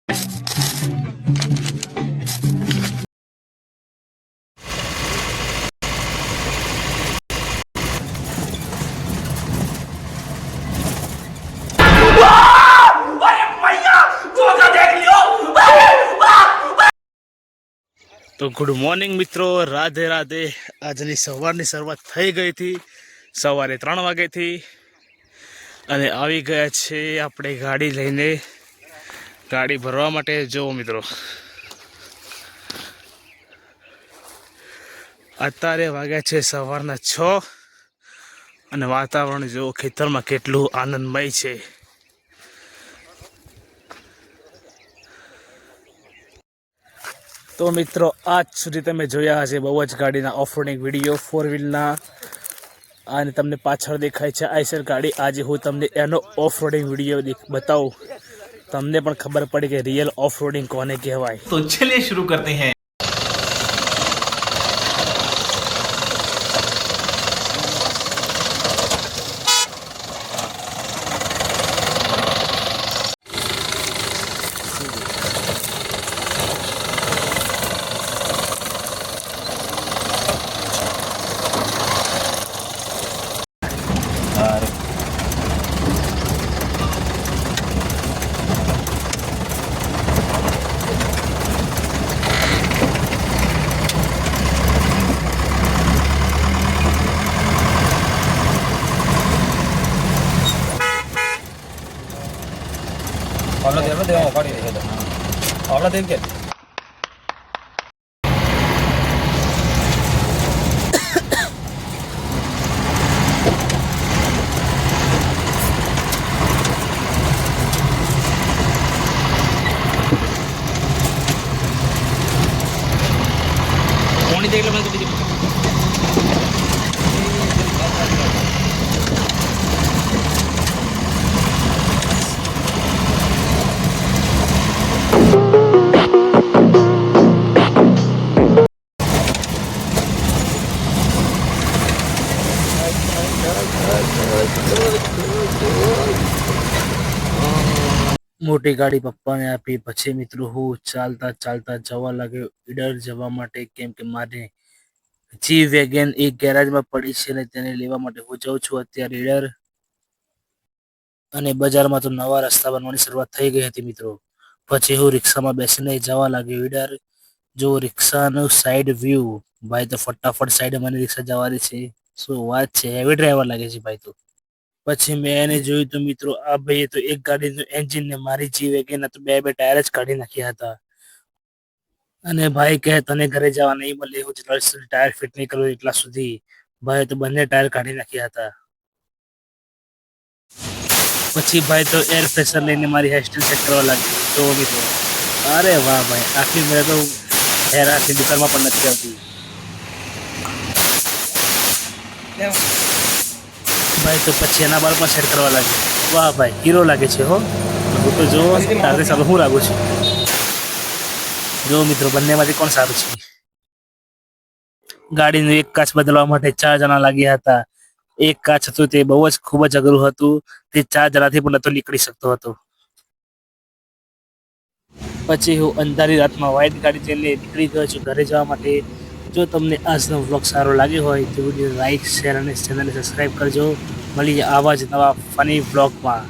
તો good morning મિત્રો, રાધે રાધે। આજની સવારની શરૂઆત થઈ ગઈ હતી, સવારે 3 વાગ્યાથી, અને આવી ગયા છે આપણે ગાડી લઈને ગાડી ભરવા માટે। જો મિત્રો, અત્યારે વાગ્યા છે સવારના 6 અને વાતાવરણ જો ખેતરમાં કેટલું આનંદમય છે। તો મિત્રો, આજ સુધી તમે જોયા હશે બહુ જ ગાડીના ઓફરોડિંગ વિડીયો 4 વ્હીલના, અને તમને પાછળ દેખાય છે આઈસર ગાડી। આજે હું તમને એનો ઓફરોડિંગ વિડીયો બતાવું, તમને પણ ખબર પડે કે રિયલ ઓફરોડિંગ કોને કહેવાય। તો ચલિए शुरू करते हैं। Habla de vamos a parar y habla de qué. કોની દેખ લો મને તો મોટી ગાડી પપ્પાને આપી। પછી મિત્રો હું ચાલતા ચાલતા જવા લાગ્યો ઈડર જવા માટે, કેમ કે મારે જી વેગન એક ગેરેજમાં પડી છે ને તેને લેવા માટે હું જાઉં છું અત્યારે ઈડર। અને બજારમાં તો નવા રસ્તા બનવાની શરૂઆત થઈ ગઈ હતી મિત્રો। પછી હું રિક્ષામાં બેસીને જવા લાગ્યો ઈડર। જો રિક્ષાનું સાઈડ વ્યૂ, ભાઈ તો ફટાફટ સાઈડ મને રિક્ષા જવાની છે, શું વાત છે, હેવી ડ્રાઈવર લાગે છે ભાઈ તો। પછી મેં એને જોયું તો મિત્રો, આ ભાઈએ તો એક ગાડીનું એન્જિન ને મારી જી વેગનના તો બે ટાયર જ કાઢી નાખ્યા હતા। અને ભાઈ કહે તને ઘરે જવા નહીં મળે, હું જેટલા સુધી ટાયર ફિટ નહીં કરું એટલા સુધી। ભાઈ તો બંને ટાયર કાઢી નાખ્યા હતા। પછી ભાઈ તો એર પ્રેશર લઈને મારી હેરસ્ટાઈલ સેટ કરવા લાગ્યો। તો મિત્રો, અરે વાહ ભાઈ, આખી મેં તો હેર આખી દુકાનમાં પણ નથી આવતી। ભાઈ તો પછી એના બાલ પણ સેટ કરવા લાગ્યો। વાહ ભાઈ, હીરો લાગે છે હો। હું તો જો તારે સામે હું લાગુ છું। જો મિત્રો, બંનેમાંથી કોણ સારું છે? ગાડીનો એક કાચ બદલવા માટે 4 જણા લાગ્યા હતા। એક કાચ હતું તે બહુ જ ખૂબ જ અઘરું હતું, તે 4 જણાથી પણ નતો નીકળી શકતો હતો। પછી હું અંધારી રાતમાં વ્હાઈટ ગાડી લઈને નીકળી ગયો છું ઘરે જવા માટે। જો તમને આજનો વ્લોગ સારો લાગ્યો હોય તો વિડીયો લાઈક, શેર અને ચેનલને સબસ્ક્રાઈબ કરજો। મળીએ આવા જ નવા ફની વ્લોગમાં।